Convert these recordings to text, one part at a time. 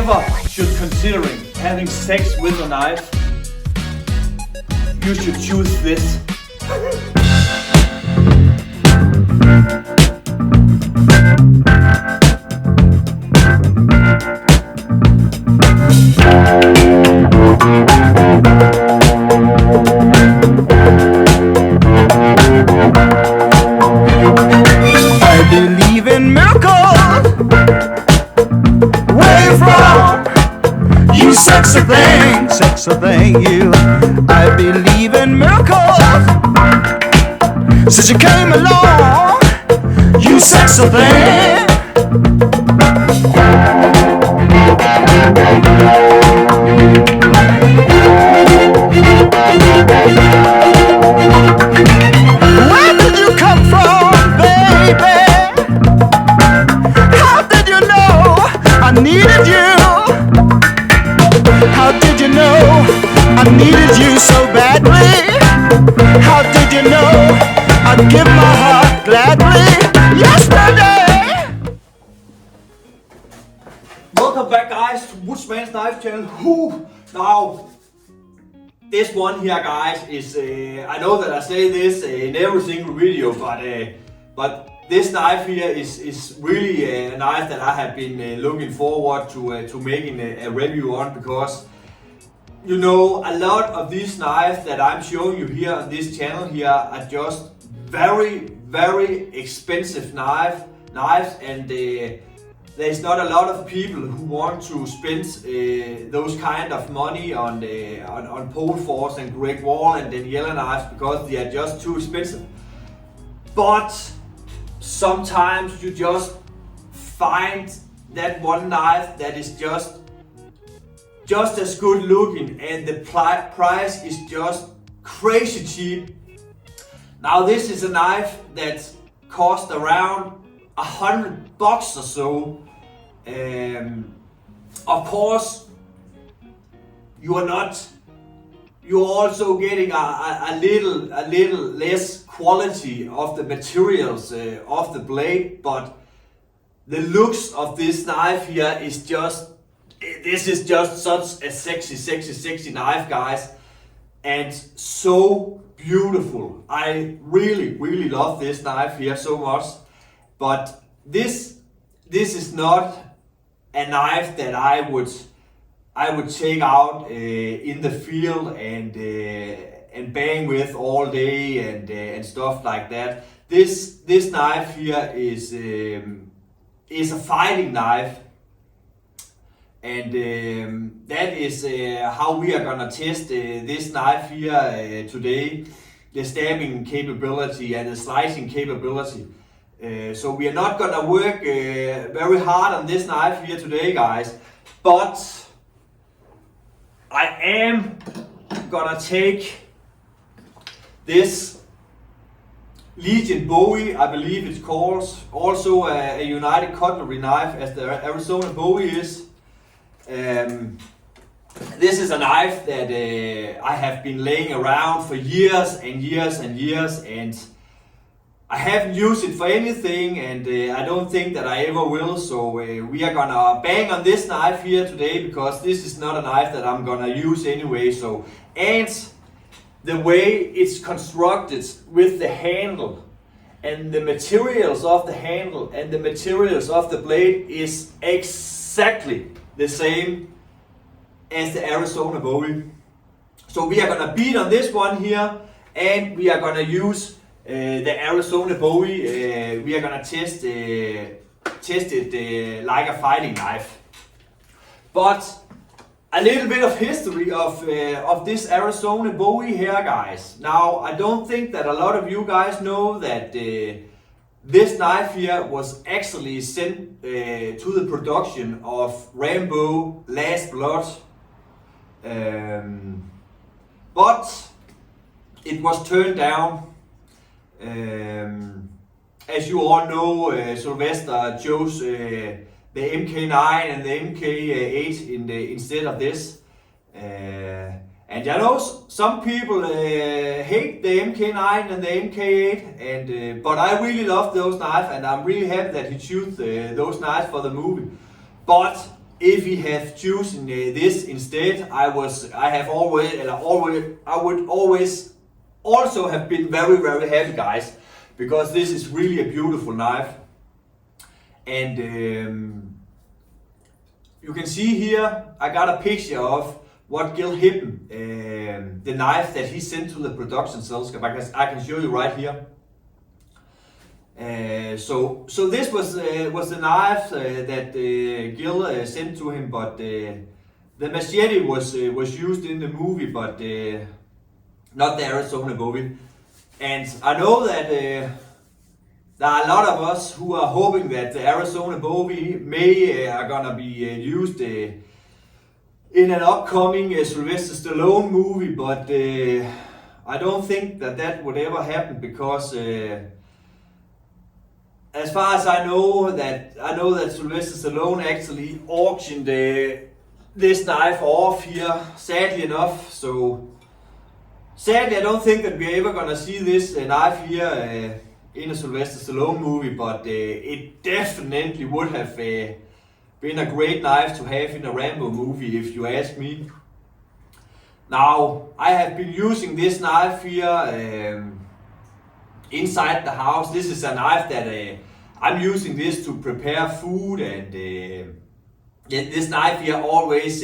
ever should considering having sex with a knife, you should choose this. I believe in miracles. Where you from? You sexy thing, you. I believe in miracles. Since you came along, you sexy thing. Where did you come from, baby? How did you know I needed you? How did you know I needed you so badly? How did you know I'd give my heart gladly yesterday? Welcome back, guys, to Woodsman's Knife Channel. Now, this one here, guys, is I know that I say this in every single video, but this knife here is really a knife that I have been looking forward to making a review on, because you know, a lot of these knives that I'm showing you here on this channel here are just very expensive knives, and there's not a lot of people who want to spend those kind of money on pole force and Great Wall and then yellow knives, because they are just too expensive. But sometimes you just find that one knife that is just as good looking, and the price is just crazy cheap. Now, this is a knife that cost around $100 or so. Of course, you're also getting a little less quality of the materials of the blade, but the looks of this knife here is just, this is just such a sexy knife, guys, and so beautiful. I really love this knife here so much. But this is not a knife that I would take out in the field and bang with all day and stuff like that. This knife here is a fighting knife, and that is how we are gonna test this knife here today. The stabbing capability and the slicing capability. So we are not gonna work very hard on this knife here today, guys, but I am gonna take this Legion Bowie, I believe it's called, also a United Cutlery knife, as the Arizona Bowie is. This is a knife that I have been laying around for years and years, and I haven't used it for anything, and I don't think that I ever will. So we are gonna bang on this knife here today, because this is not a knife that I'm gonna use anyway. So, and the way it's constructed with the handle and the materials of the handle and the materials of the blade is exactly the same as the Arizona Bowie. So we are gonna beat on this one here, and we are gonna use the Arizona Bowie. We are gonna test it like a fighting knife. But a little bit of history of this Arizona Bowie here, guys. Now, I don't think that a lot of you guys know that this knife here was actually sent to the production of Rambo Last Blood. But it was turned down. As you all know, Sylvester chose the MK9 and the MK8 instead of this. And I know some people hate the MK9 and the MK8, but I really love those knives, and I'm really happy that he chose those knives for the movie. But if he had chosen this instead, I would always also have been very, very happy, guys, because this is really a beautiful knife. And you can see here, I got a picture of what Gil Hippen, the knife that he sent to the production cells. I can show you right here. So this was the knife that Gil sent to him, but the machete was used in the movie, but not the Arizona Bowie. And I know that there are a lot of us who are hoping that the Arizona Bowie may are gonna be used in an upcoming Sylvester Stallone movie, but I don't think that would ever happen, because as far as I know that Sylvester Stallone actually auctioned this knife off here, sadly enough. So sadly, I don't think that we're ever gonna see this knife here in a Sylvester Stallone movie, but it definitely would have been a great knife to have in a Rambo movie, if you ask me. Now, I have been using this knife here inside the house. This is a knife that I'm using this to prepare food, and this knife here always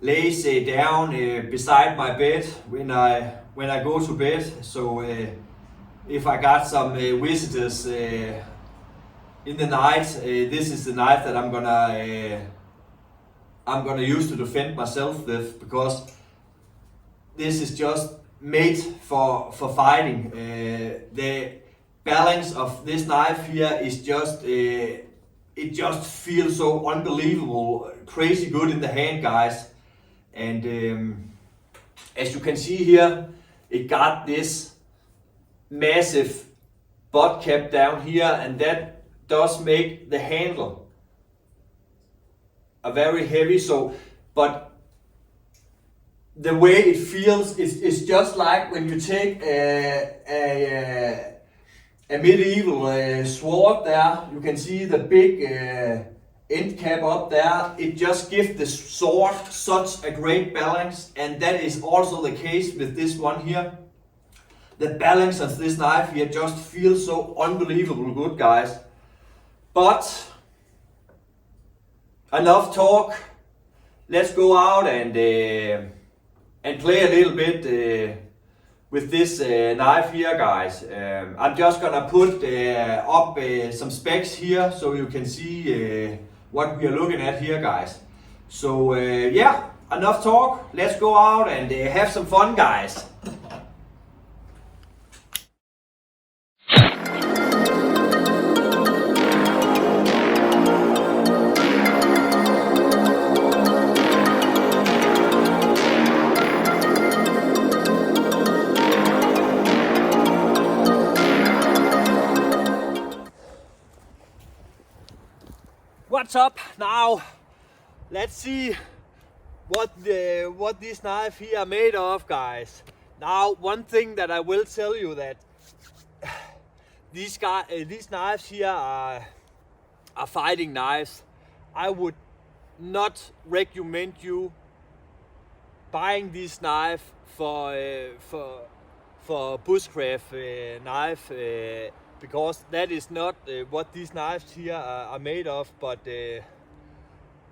lays down beside my bed when I go to bed. So if I got some visitors in the night, this is the knife that I'm gonna use to defend myself with, because this is just made for fighting. The balance of this knife here is just it just feels so unbelievable, crazy good in the hand, guys. And as you can see here, it got this massive butt cap down here, and that does make the handle a very heavy. So, but the way it feels is just like when you take a medieval sword there. You can see the big end cap up there. It just gives the sword such a great balance, and that is also the case with this one here. The balance of this knife here just feels so unbelievable good, guys. But enough talk. Let's go out and play a little bit with this knife here, guys. I'm just gonna put up some specs here so you can see what we are looking at here, guys. So yeah, enough talk. Let's go out and have some fun, guys. What's up now? Let's see what this knife here are made of, guys. Now, one thing that I will tell you, that these knives here are fighting knives. I would not recommend you buying this knife for bushcraft knife. Because that is not what these knives here are made of, but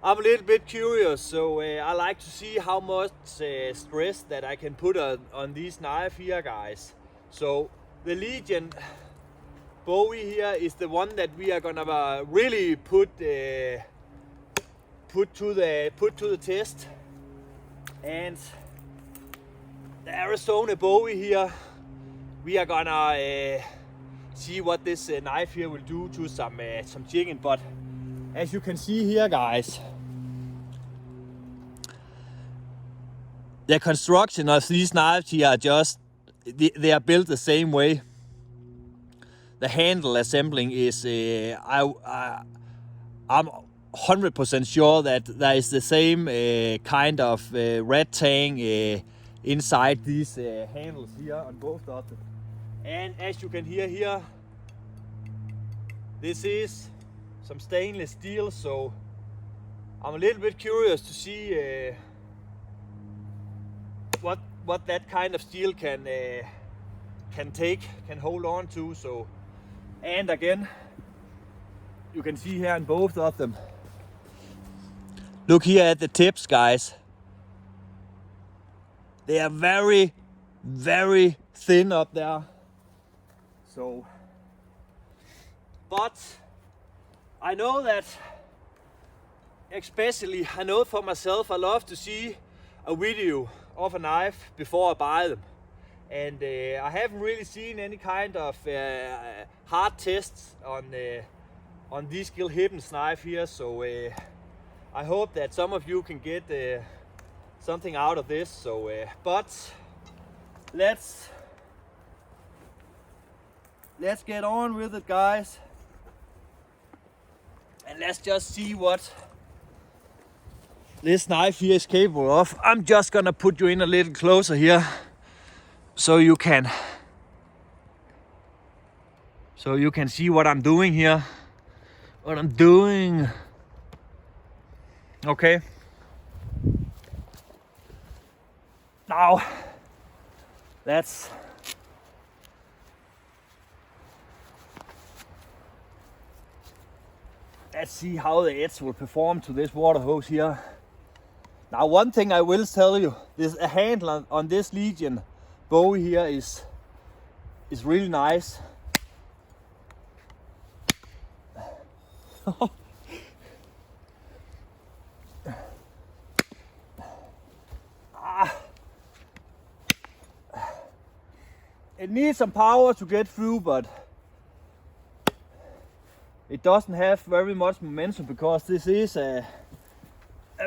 I'm a little bit curious, so I like to see how much stress that I can put on these knives here, guys. So the Legion Bowie here is the one that we are gonna really put to the test, and the Arizona Bowie here, we are gonna see what this knife here will do to some chicken. But as you can see here, guys, the construction of these knives here are just, they are built the same way. The handle assembling is I'm 100% sure that there is the same kind of red tang inside these handles here on both of them. And as you can hear here, this is some stainless steel, so I'm a little bit curious to see what that kind of steel can hold on to. So, and again, you can see here in both of them. Look here at the tips, guys. They are very, very thin up there. So, but I know that, especially I know for myself, I love to see a video of a knife before I buy them. And I haven't really seen any kind of hard tests on this Gil Hibbins knife here. So I hope that some of you can get something out of this. So, but let's get on with it, guys, and let's just see what this knife here is capable of. I'm just gonna put you in a little closer here, so you can see what I'm doing here. What I'm doing. Okay. Now, let's see how the edge will perform to this water hose here. Now, one thing I will tell you, this a handle on this Legion Bowie here is really nice. It needs some power to get through, but it doesn't have very much momentum because this is a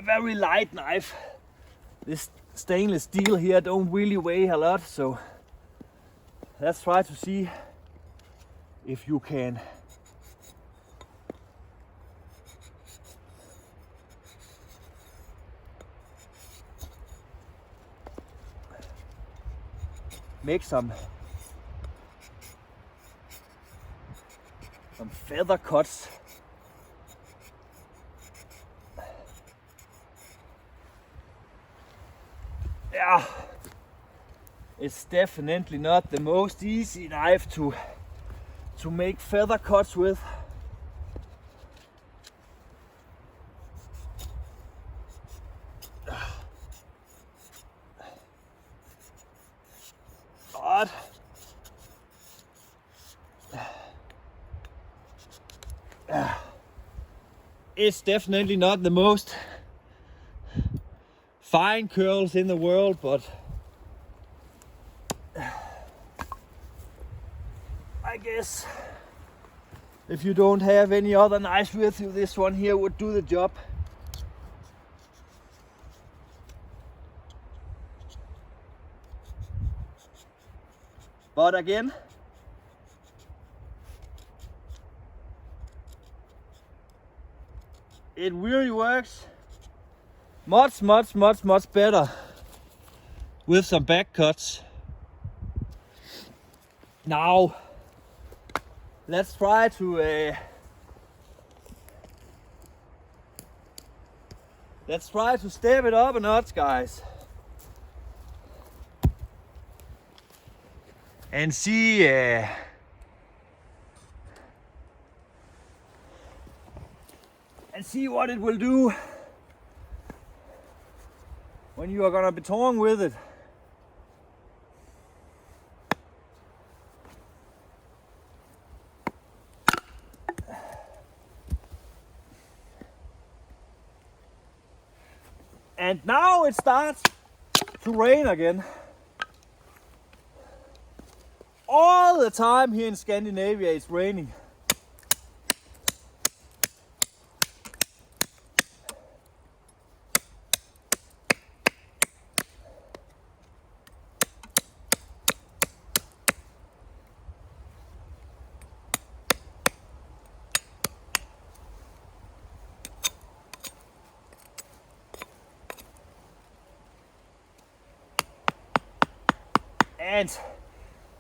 very light knife. This stainless steel here don't really weigh a lot, so let's try to see if you can make some feather cuts. Yeah, it's definitely not the most easy knife to make feather cuts with. But it's definitely not the most fine curls in the world, but I guess if you don't have any other knives with you, this one here would do the job. But again, it really works much better with some back cuts. Now, let's try to step it up a notch, guys, and see what it will do when you are gonna be torn with it. And now it starts to rain again. All the time here in Scandinavia it's raining. And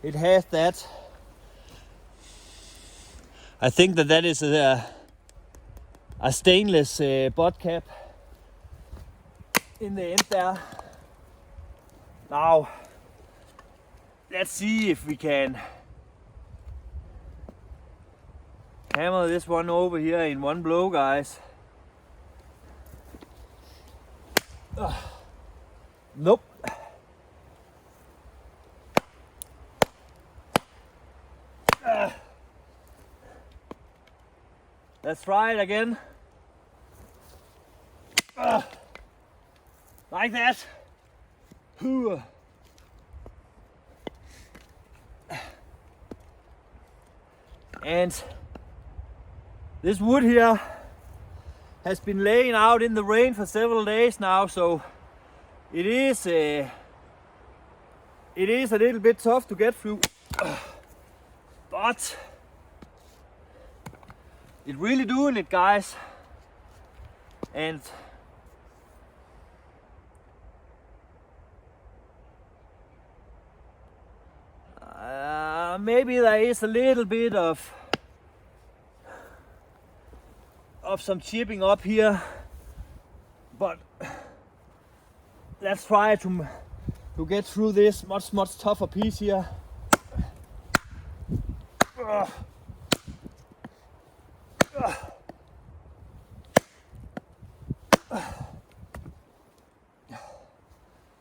it has that. I think that is a stainless butt cap. in the end there. Now, let's see if we can hammer this one over here in one blow, guys. Nope. Let's try it again. Like that. And this wood here has been laying out in the rain for several days now, so it is a little bit tough to get through, but it's really doing it, guys. And maybe there is a little bit of some chipping up here, but let's try to get through this much tougher piece here.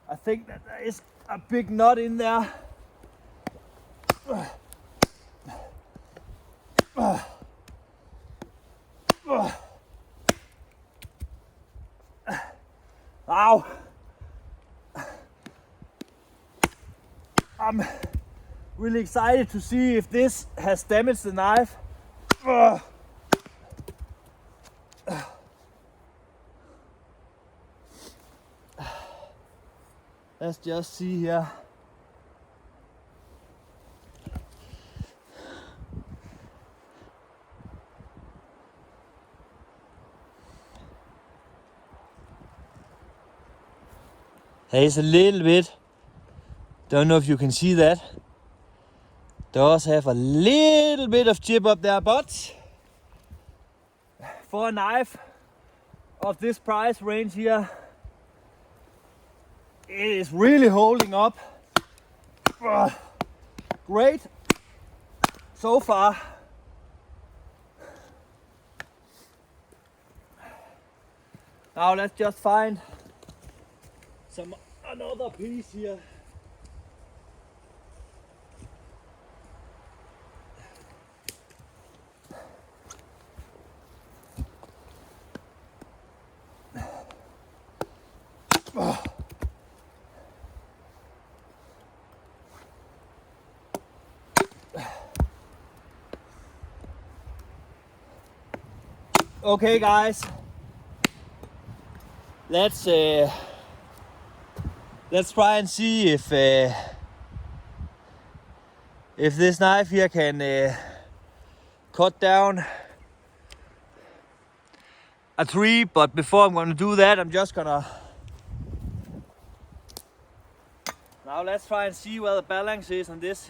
I think that there is a big knot in there. Ow! I'm really excited to see if this has damaged the knife. Let's just see here. There's a little bit, don't know if you can see that, does have a little bit of chip up there, but for a knife of this price range here, it is really holding up. Great so far. Now let's just find another piece here. Okay, guys, let's try and see if this knife here can cut down a tree. But before I'm going to do that, I'm just gonna now let's try and see where the balance is on this.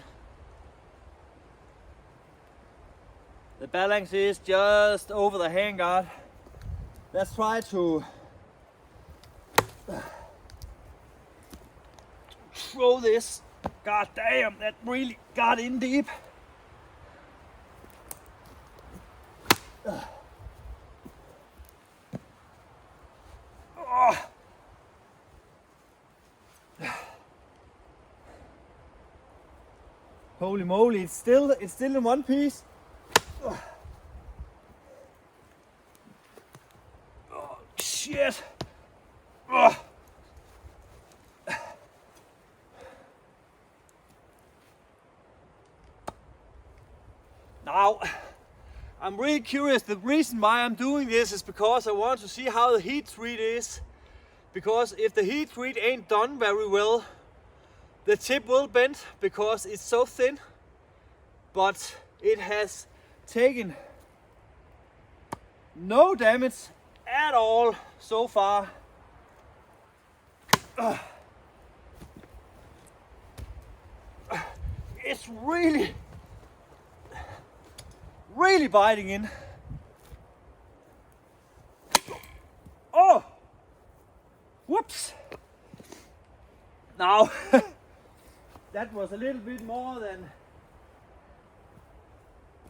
The balance is just over the handguard. Let's try to throw this. God damn, that really got in deep. Holy moly, it's still in one piece. Oh, shit. Now, I'm really curious. The reason why I'm doing this is because I want to see how the heat treat is. Because if the heat treat ain't done very well, the tip will bend because it's so thin. But it has taken no damage at all so far. It's really biting in. Oh! Woo! Whoops. Now, that was a little bit more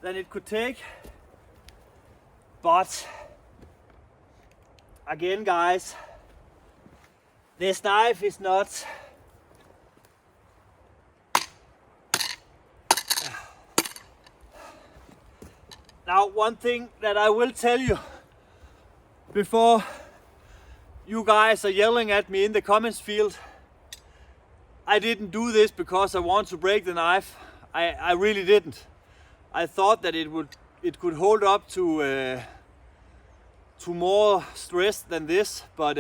than it could take. But again, guys, this knife is not now. One thing that I will tell you before you guys are yelling at me in the comments field, I didn't do this because I want to break the knife. I really didn't. I thought that it could hold up to more stress than this, but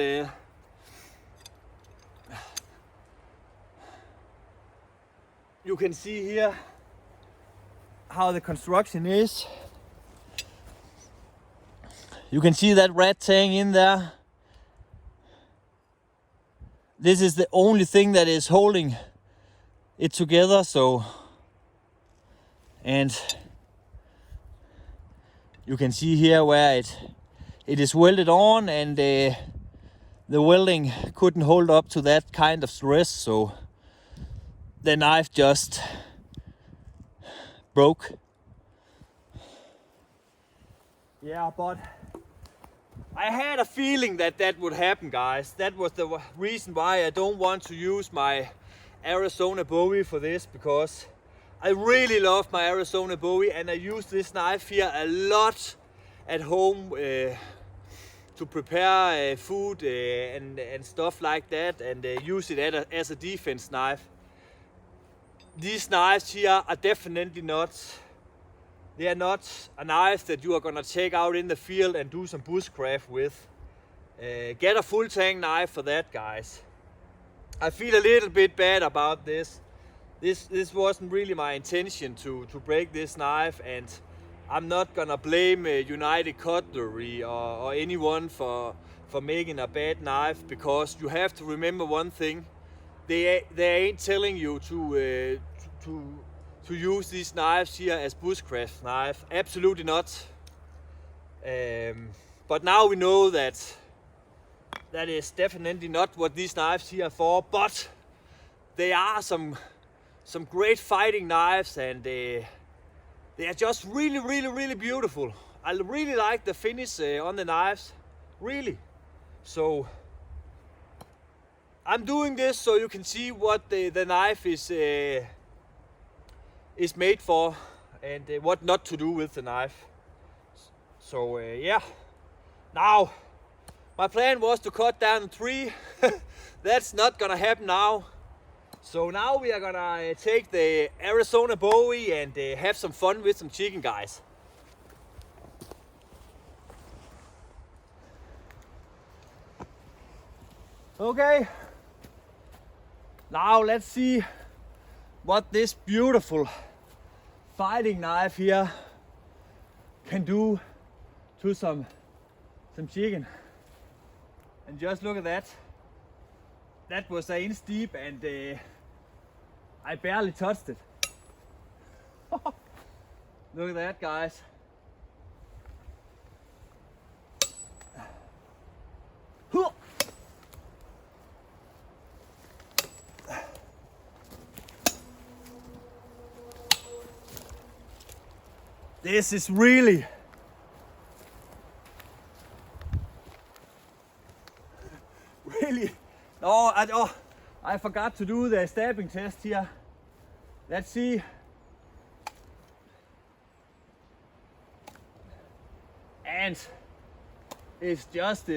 you can see here how the construction is. You can see that red tang in there. This is the only thing that is holding it together, so, and you can see here where it is welded on, and the welding couldn't hold up to that kind of stress, so the knife just broke. Yeah, but I had a feeling that that would happen, guys. That was the reason why I don't want to use my Arizona Bowie for this, because I really love my Arizona Bowie, and I use this knife here a lot at home to prepare food and stuff like that, and use it as a defense knife. These knives here are definitely not, they are not a knife that you are gonna take out in the field and do some bushcraft with. Get a full tang knife for that, guys. I feel a little bit bad about this. This wasn't really my intention to break this knife, and I'm not gonna blame United Cutlery or anyone for making a bad knife, because you have to remember one thing: they ain't telling you to use these knives here as bushcraft knife. Absolutely not. But now we know that that is definitely not what these knives here are for. But they are some great fighting knives, and they are just really beautiful. I really like the finish on the knives, really. So I'm doing this so you can see what the knife is made for, and what not to do with the knife. So yeah, now my plan was to cut down the tree. That's not gonna happen now. So now we are gonna take the Arizona Bowie and have some fun with some chicken, guys. Okay, now let's see what this beautiful fighting knife here can do to some chicken. And just look at that. That was an inch deep, and I barely touched it. Look at that, guys. This is really no, I forgot to do the stabbing test here. Let's see. And it's just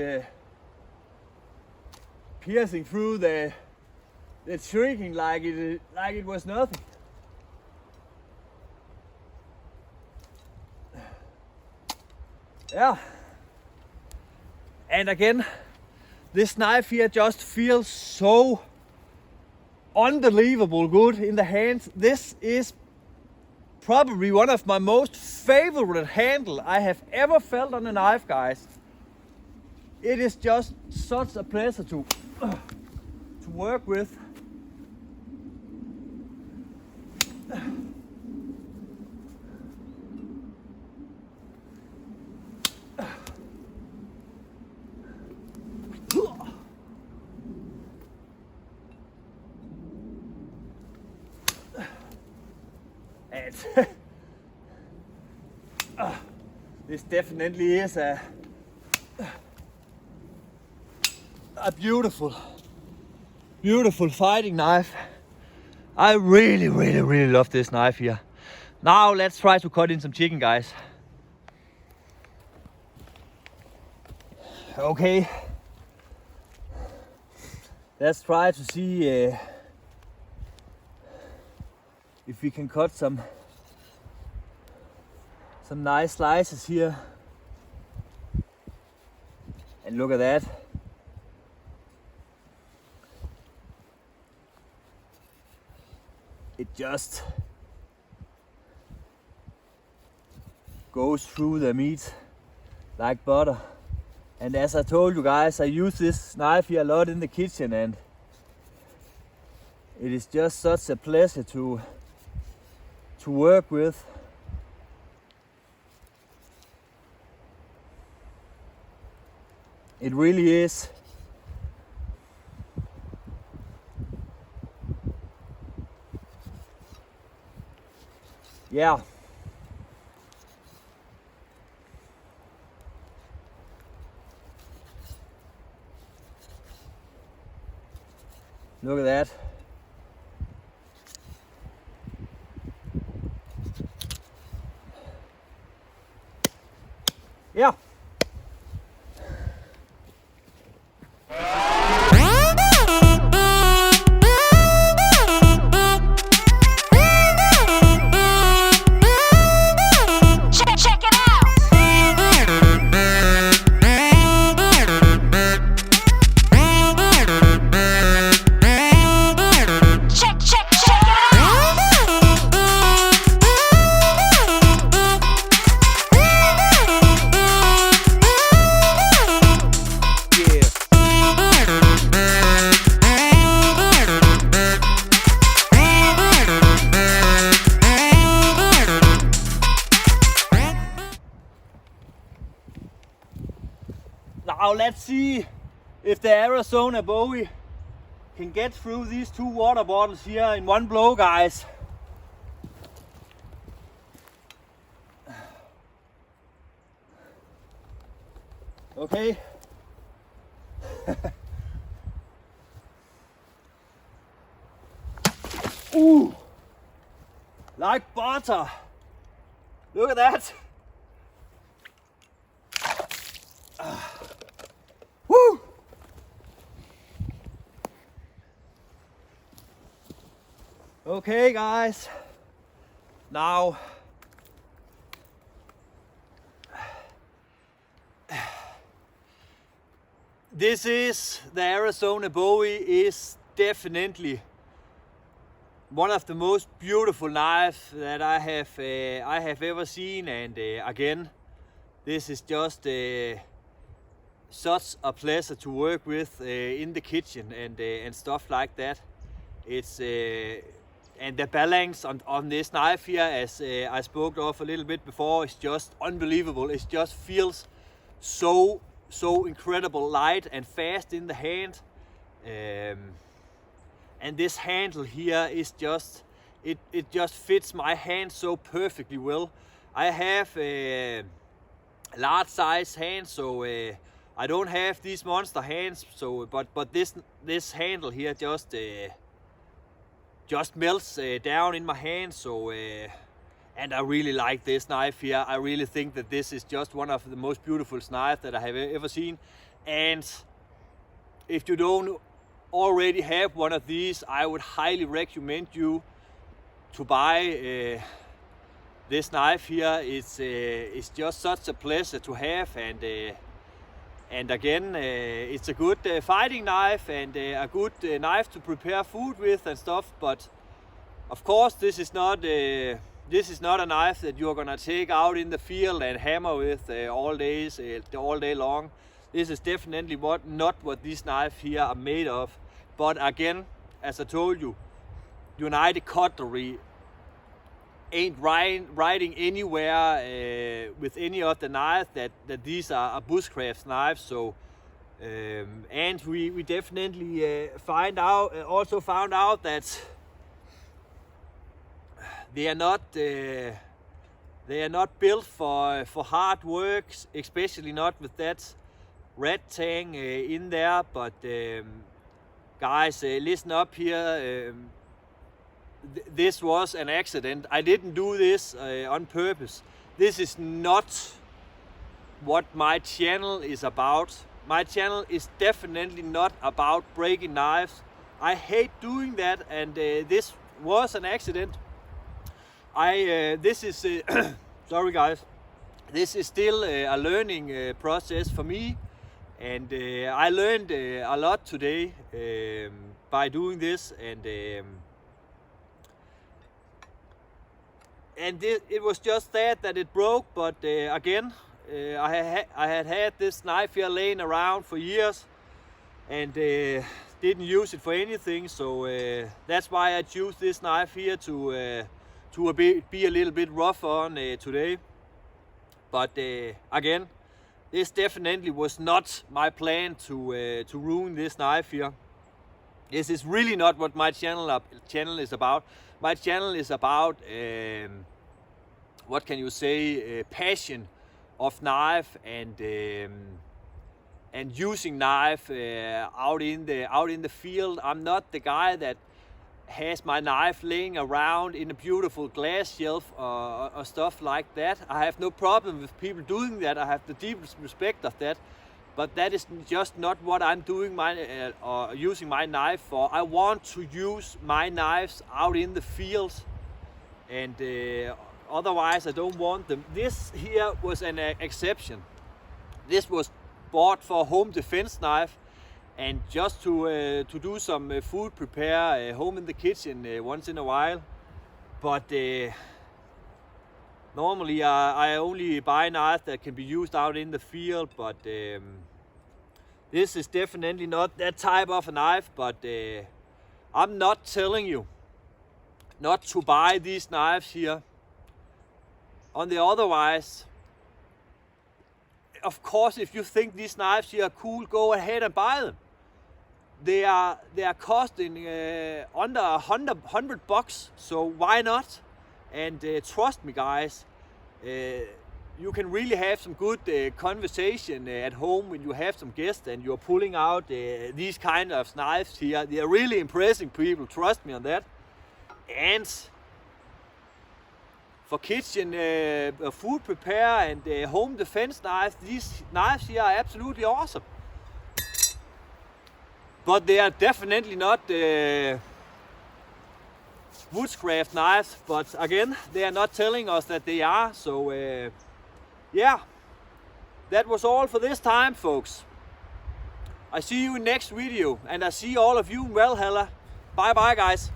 piercing through the shrinking like it was nothing. Yeah. And again, this knife here just feels so unbelievable good in the hands. This is probably one of my most favorite handle I have ever felt on a knife, guys. It is just such a pleasure to work with. this definitely is a beautiful fighting knife. I really love this knife here. Now let's try to cut in some chicken, guys. Okay, let's try to see if we can cut some nice slices here. And look at that. It just goes through the meat like butter. And as I told you guys, I use this knife here a lot in the kitchen, and it is just such a pleasure to work with. It really is. Yeah. Look at that. Yeah. Now let's see if the Arizona Bowie can get through these 2 water bottles here in one blow, guys. Okay. Ooh, like butter. Look at that. Woo! Okay, guys. Now this is the Arizona Bowie. Is definitely one of the most beautiful knives that I have ever seen, and again, this is just such a pleasure to work with in the kitchen and stuff like that. It's and the balance on this knife here, as I spoke of a little bit before, is just unbelievable. It just feels so incredible light and fast in the hand. And this handle here is just, it just fits my hand so perfectly well. I have a large size hands, so I don't have these monster hands. So, but this handle here just melts down in my hand. So, and I really like this knife here. I really think that this is just one of the most beautiful knives that I have ever seen. And if you don't already have one of these, I would highly recommend you to buy this knife here. It's just such a pleasure to have, and again, it's a good fighting knife and a good knife to prepare food with and stuff. But of course, this is not a knife that you're gonna take out in the field and hammer with all day long. This is definitely not what these knives here are made of. But again, as I told you, United Cutlery ain't writing anywhere with any of the knives that these are bushcraft knives. So and we definitely also found out that they are not built for hard work, especially not with that red tang in there. But guys, listen up here. This was an accident. I didn't do this on purpose. This is not what my channel is about. My channel is definitely not about breaking knives. I hate doing that, and this was an accident. This is sorry guys. This is still a learning process for me, and I learned a lot today by doing this, and it was just that it broke. But again, I had this knife here laying around for years, and didn't use it for anything. So that's why I choose this knife here to be a little bit rough on today. But again, this definitely was not my plan to ruin this knife here. This is really not what my channel is about. My channel is about what can you say, passion of knife, and using knife out in the field. I'm not the guy that has my knife laying around in a beautiful glass shelf or stuff like that. I have no problem with people doing that. I have the deepest respect of that. But that is just not what I'm doing using my knife for. I want to use my knives out in the field, and otherwise I don't want them. This here was an exception. This was bought for a home defense knife, and just to do some food prepare home in the kitchen once in a while. But normally I only buy knives that can be used out in the field. But this is definitely not that type of a knife. But I'm not telling you not to buy these knives here. On the otherwise, of course, if you think these knives here are cool, go ahead and buy them. They are costing under $100, so why not? And trust me, guys, you can really have some good conversation at home when you have some guests and you're pulling out these kind of knives here. They are really impressing people, trust me on that. And for kitchen, food prepare, and home defense knives, these knives here are absolutely awesome. But they are definitely not woodscraft knives. But again, they are not telling us that they are. So yeah, that was all for this time, folks. I see you in next video, and I see all of you in Valhalla. Bye bye, guys.